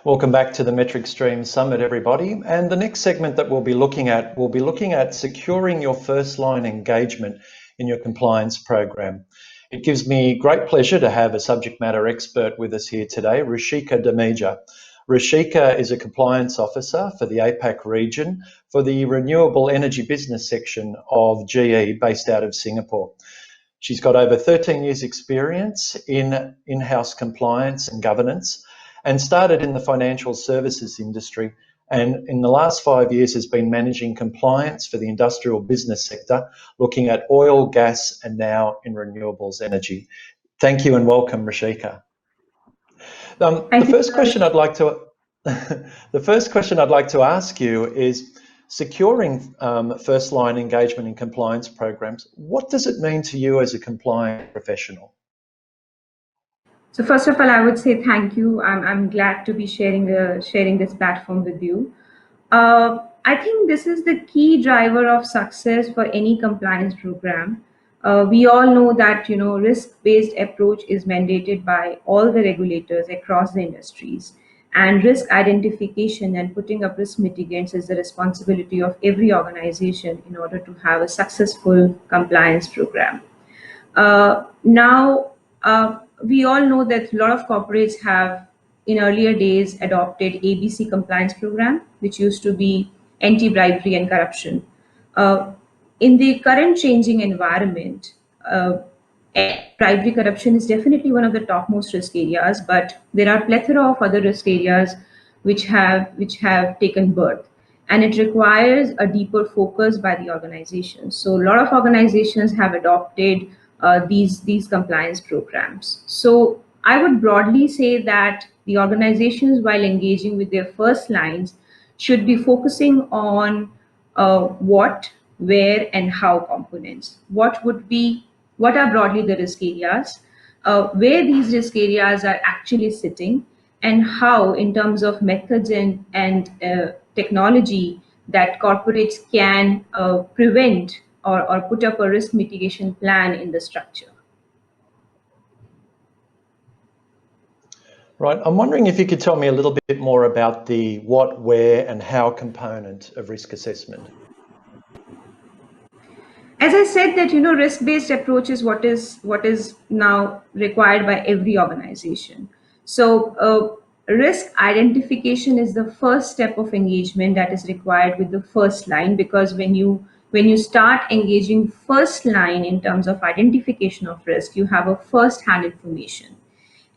Welcome back to the MetricStream Summit, everybody. And the next segment that we'll be looking at securing your first line engagement in your compliance program. It gives me great pleasure to have a subject matter expert with us here today, Ruchika Dhamija. Ruchika is a compliance officer for the APAC region for the Renewable Energy Business section of GE based out of Singapore. She's got over 13 years experience in in-house compliance and governance and started in the financial services industry, and in the last 5 years has been managing compliance for the industrial business sector, looking at oil, gas, and now in renewables energy. Thank you and welcome, The first question I'd like to ask you is, securing first line engagement in compliance programs, what does it mean to you as a compliance professional? So first of all, I would say thank you. I'm glad to be sharing this platform with you. I think this is the key driver of success for any compliance program. We all know that risk-based approach is mandated by all the regulators across the industries, and risk identification and putting up risk mitigants is the responsibility of every organization in order to have a successful compliance program. We all know that a lot of corporates have, in earlier days, adopted ABC compliance program, which used to be anti-bribery and corruption. In the current changing environment, bribery corruption is definitely one of the topmost risk areas, but there are plethora of other risk areas which have taken birth, and it requires a deeper focus by the organization. So a lot of organizations have adopted these compliance programs. So I would broadly say that the organizations, while engaging with their first lines, should be focusing on what, where, and how components. What are broadly the risk areas, where these risk areas are actually sitting, and how, in terms of methods and technology, that corporates can prevent or put up a risk mitigation plan in the structure. Right. I'm wondering if you could tell me a little bit more about the what, where, and how component of risk assessment. As I said, that risk-based approach is what is now required by every organization. So risk identification is the first step of engagement that is required with the first line, because when you start engaging first line in terms of identification of risk, you have a first-hand information.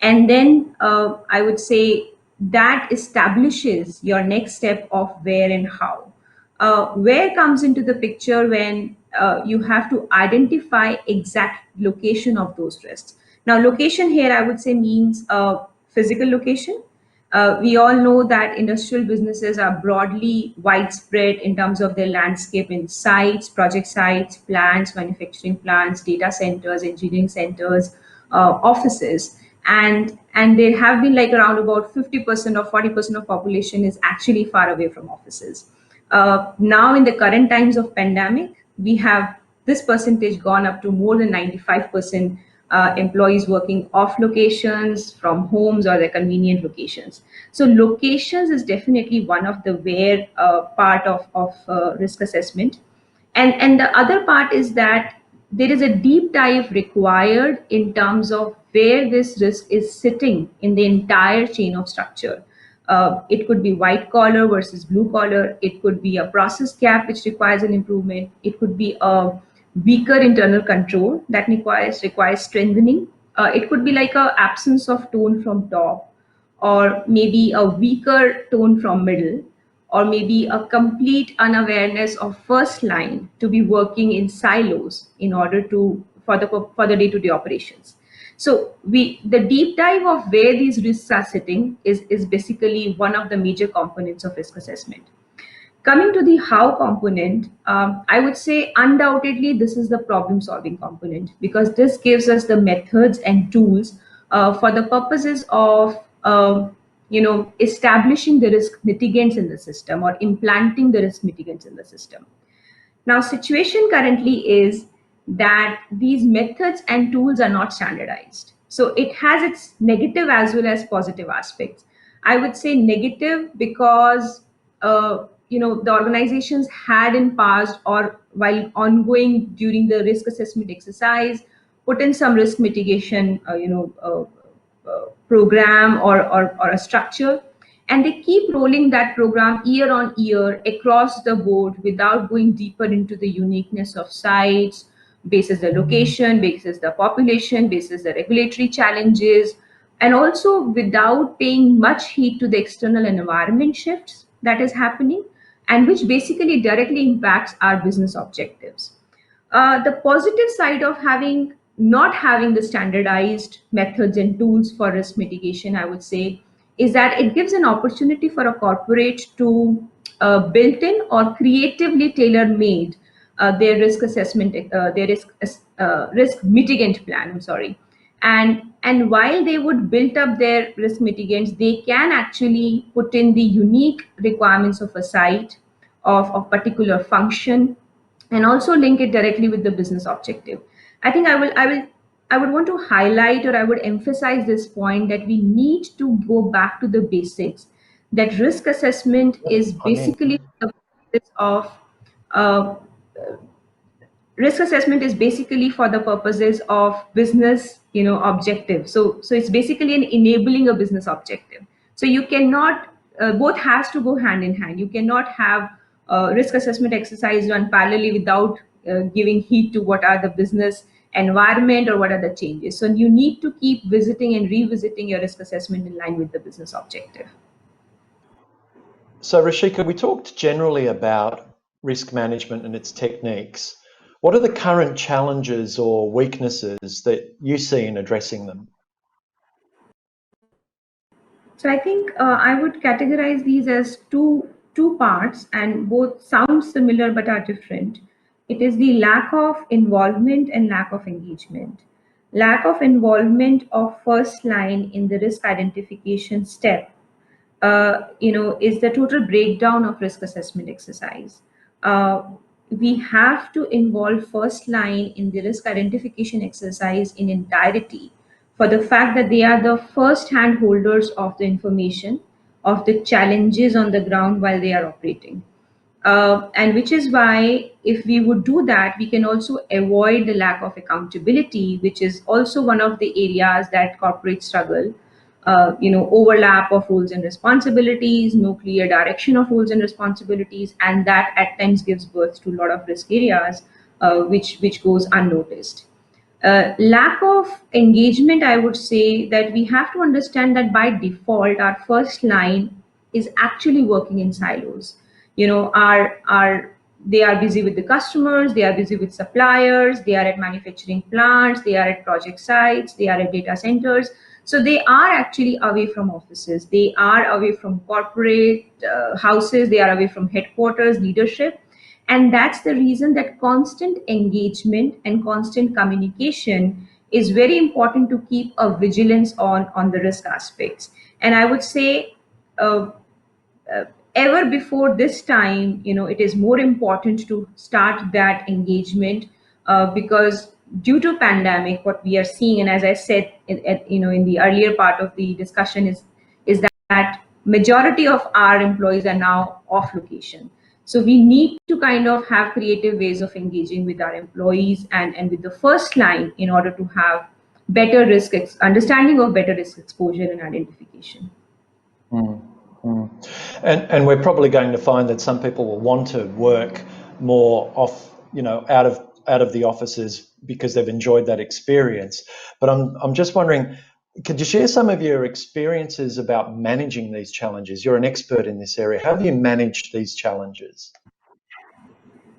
And then I would say that establishes your next step of where and how. Where comes into the picture when you have to identify exact location of those risks. Now, location here, I would say, means physical location. We all know that industrial businesses are broadly widespread in terms of their landscape in sites, project sites, plants, manufacturing plants, data centers, engineering centers, offices. And there have been like around about 50% or 40% of population is actually far away from offices. Now in the current times of pandemic, we have this percentage gone up to more than 95% employees working off locations, from homes or their convenient locations. So locations is definitely one of the where part of risk assessment. And the other part is that there is a deep dive required in terms of where this risk is sitting in the entire chain of structure. It could be white collar versus blue collar. It could be a process gap which requires an improvement. It could be a weaker internal control that requires strengthening. It could be like an absence of tone from top, or maybe a weaker tone from middle, or maybe a complete unawareness of first line to be working in silos in order for the day-to-day operations. So the deep dive of where these risks are sitting is basically one of the major components of risk assessment. Coming to the how component, I would say undoubtedly this is the problem solving component, because this gives us the methods and tools for the purposes of establishing the risk mitigants in the system or implanting the risk mitigants in the system. Now, situation currently is that these methods and tools are not standardized. So it has its negative as well as positive aspects. I would say negative because the organizations had in past or while ongoing during the risk assessment exercise put in some risk mitigation program or a structure, and they keep rolling that program year on year across the board without going deeper into the uniqueness of sites, basis the location, basis the population, basis the regulatory challenges, and also without paying much heed to the external environment shifts that is happening, and which basically directly impacts our business objectives. The positive side of having not having the standardized methods and tools for risk mitigation, I would say, is that it gives an opportunity for a corporate to built in or creatively tailor-made their risk assessment, their risk mitigant plan. I'm sorry, and while they would build up their risk mitigants, they can actually put in the unique requirements of a site, of particular function, and also link it directly with the business objective. I think I would want to highlight, or I would emphasize this point, that we need to go back to the basics. That risk assessment is I mean, basically the process of uh, risk assessment is basically for the purposes of business objective. So it's basically an enabling a business objective. So you cannot, both has to go hand in hand. You cannot have risk assessment exercise done parallelly without giving heed to what are the business environment or what are the changes. So you need to keep visiting and revisiting your risk assessment in line with the business objective. so Ruchika, we talked generally about risk management and its techniques. What are the current challenges or weaknesses that you see in addressing them? So I think I would categorize these as two parts, and both sound similar but are different. It is the lack of involvement and lack of engagement. Lack of involvement of first line in the risk identification step is the total breakdown of risk assessment exercise. Uh, we have to involve first line in the risk identification exercise in entirety, for the fact that they are the first hand holders of the information, of the challenges on the ground while they are operating. And which is why, if we would do that, we can also avoid the lack of accountability, which is also one of the areas that corporates struggle. Overlap of roles and responsibilities, no clear direction of roles and responsibilities, and that at times gives birth to a lot of risk areas, which goes unnoticed. Lack of engagement, I would say that we have to understand that by default, our first line is actually working in silos. Our they are busy with the customers, they are busy with suppliers, they are at manufacturing plants, they are at project sites, they are at data centers. So they are actually away from offices, they are away from corporate houses, they are away from headquarters, leadership. And that's the reason that constant engagement and constant communication is very important to keep a vigilance on the risk aspects. And I would say, uh, uh, ever before this time, it is more important to start that engagement, because due to pandemic, what we are seeing, and as I said in the earlier part of the discussion, is that majority of our employees are now off location. So we need to kind of have creative ways of engaging with our employees and with the first line in order to have better understanding of better risk exposure and identification. Mm, mm. And we're probably going to find that some people will want to work more off, out of the offices because they've enjoyed that experience. But I'm just wondering, could you share some of your experiences about managing these challenges? You're an expert in this area. How have you managed these challenges?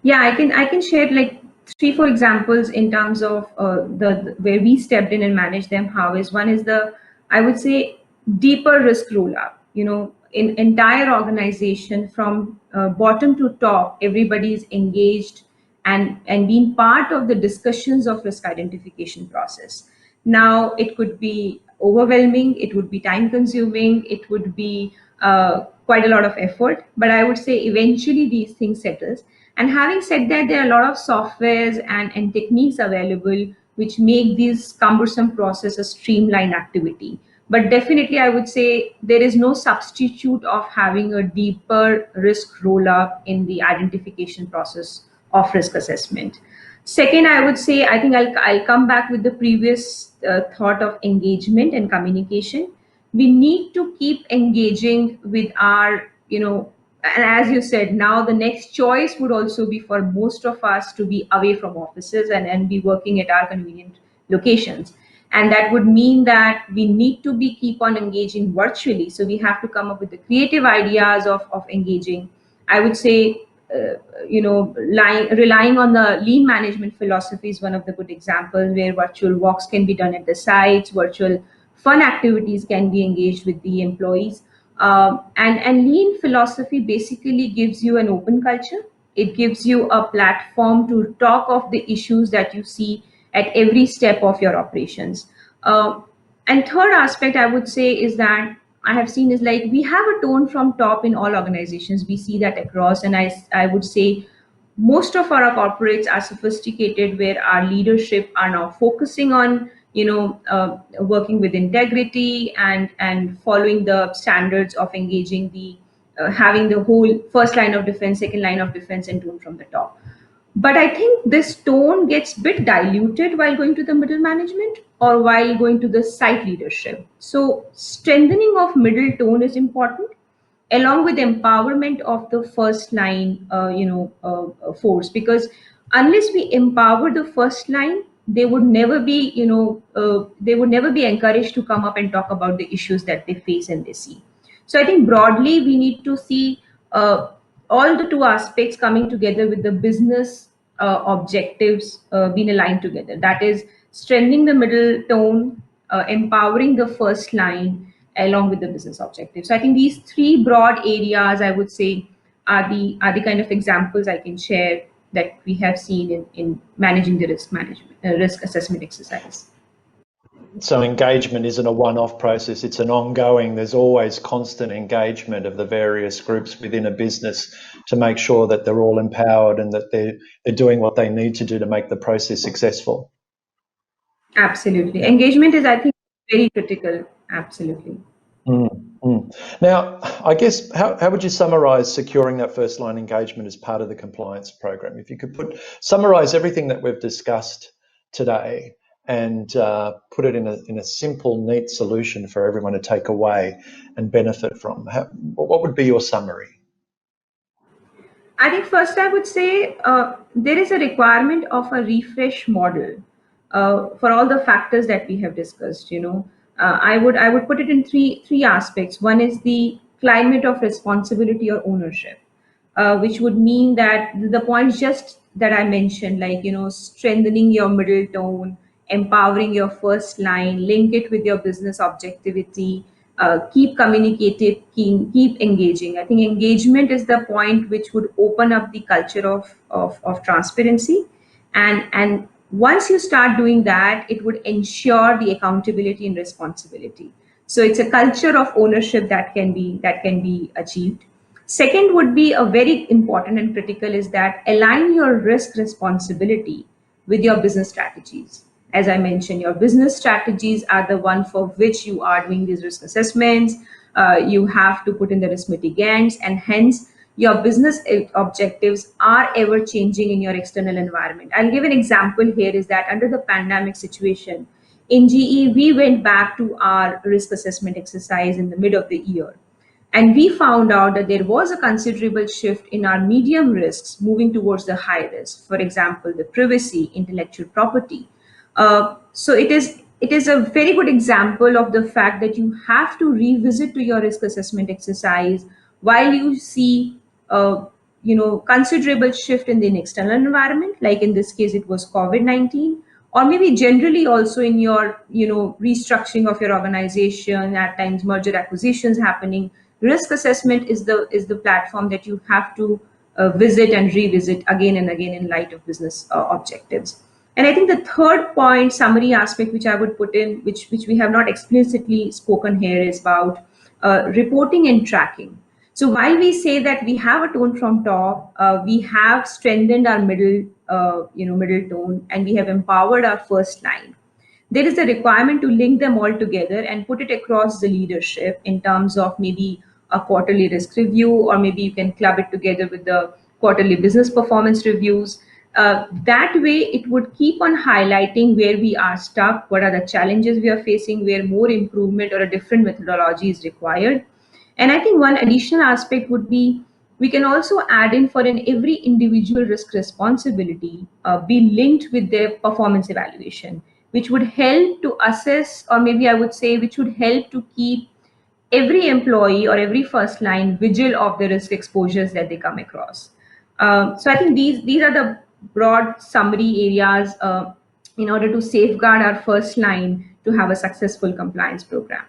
Yeah, I can share like 3-4 examples in terms of the where we stepped in and managed them. How is one is the, I would say, deeper risk roll up. In entire organization from bottom to top, everybody is engaged and being part of the discussions of risk identification process. Now it could be overwhelming, it would be time consuming, it would be quite a lot of effort, but I would say eventually these things settles. And having said that, there are a lot of softwares and techniques available which make this cumbersome process a streamlined activity. But definitely, I would say there is no substitute of having a deeper risk roll up in the identification process of risk assessment. Second, I would say, I think I'll come back with the previous thought of engagement and communication. We need to keep engaging with our, and as you said, now the next choice would also be for most of us to be away from offices and be working at our convenient locations. And that would mean that we need to be keep on engaging virtually. So we have to come up with the creative ideas of engaging. I would say, relying on the lean management philosophy is one of the good examples, where virtual walks can be done at the sites, virtual fun activities can be engaged with the employees. And lean philosophy basically gives you an open culture. It gives you a platform to talk of the issues that you see at every step of your operations. And third aspect I would say is that I have seen is like we have a tone from top in all organizations. We see that across, and I would say most of our corporates are sophisticated, where our leadership are now focusing on working with integrity and following the standards of engaging the having the whole first line of defense, second line of defense, and tone from the top. But I think this tone gets bit diluted while going to the middle management or while going to the site leadership. So strengthening of middle tone is important, along with empowerment of the first line, force. Because unless we empower the first line, they would never be, they would never be encouraged to come up and talk about the issues that they face and they see. So I think broadly we need to see all the two aspects coming together with the business objectives being aligned together. That is strengthening the middle tone, empowering the first line, along with the business objectives. So I think these three broad areas, I would say, are the kind of examples I can share that we have seen in managing the risk assessment exercise. So engagement isn't a one-off process, it's an ongoing, there's always constant engagement of the various groups within a business to make sure that they're all empowered and that they're doing what they need to do to make the process successful. Absolutely. Engagement is, I think, very critical. Absolutely. Now, I guess, how would you summarise securing that first line engagement as part of the compliance program? If you could summarise everything that we've discussed today and put it in a simple, neat solution for everyone to take away and benefit from, what would be your summary? I think first I would say there is a requirement of a refresh model for all the factors that we have discussed. I would put it in three aspects. One is the climate of responsibility or ownership, which would mean that the points just that I mentioned, like strengthening your middle tone, empowering your first line, link it with your business objectivity, keep communicative, keep engaging. I think engagement is the point which would open up the culture of transparency, and once you start doing that, it would ensure the accountability and responsibility. So it's a culture of ownership that can be achieved. Second would be a very important and critical is that align your risk responsibility with your business strategies. As I mentioned, your business strategies are the one for which you are doing these risk assessments. You have to put in the risk mitigants, and hence your business objectives are ever changing in your external environment. I'll give an example here is that under the pandemic situation, in GE, we went back to our risk assessment exercise in the mid of the year. And we found out that there was a considerable shift in our medium risks moving towards the high risk. For example, the privacy, intellectual property. So it is a very good example of the fact that you have to revisit to your risk assessment exercise while you see considerable shift in the external environment. Like in this case, it was COVID-19, or maybe generally also in your restructuring of your organization, at times merger acquisitions happening. Risk assessment is the platform that you have to visit and revisit again and again in light of business objectives. And I think the third point, summary aspect, which I would put in, which we have not explicitly spoken here, is about reporting and tracking. So while we say that we have a tone from top, we have strengthened our middle tone, and we have empowered our first line. there is a requirement to link them all together and put it across the leadership in terms of maybe a quarterly risk review, or maybe you can club it together with the quarterly business performance reviews. That way, it would keep on highlighting where we are stuck, what are the challenges we are facing, where more improvement or a different methodology is required. And I think one additional aspect would be we can also add in for an every individual risk responsibility be linked with their performance evaluation, which would help to assess, or maybe I would say, which would help to keep every employee or every first line vigil of the risk exposures that they come across. So I think these are the broad summary areas in order to safeguard our first line to have a successful compliance program.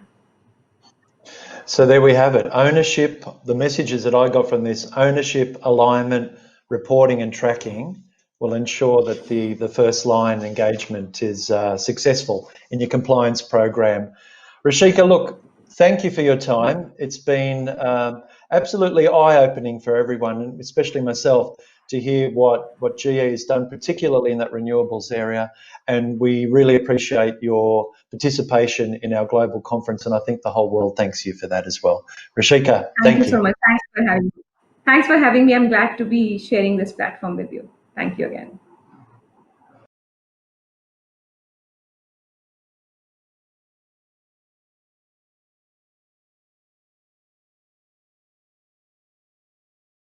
So there we have it. Ownership, the messages that I got from this: ownership, alignment, reporting and tracking will ensure that the first line engagement is successful in your compliance program. Ruchika, look, thank you for your time. It's been absolutely eye-opening for everyone, and especially myself, to hear what GE has done, particularly in that renewables area. And we really appreciate your participation in our global conference, and I think the whole world thanks you for that as well. Ruchika, Thank you thank so you. much. Thanks for having me. Thanks for having me. I'm glad to be sharing this platform with you. Thank you again.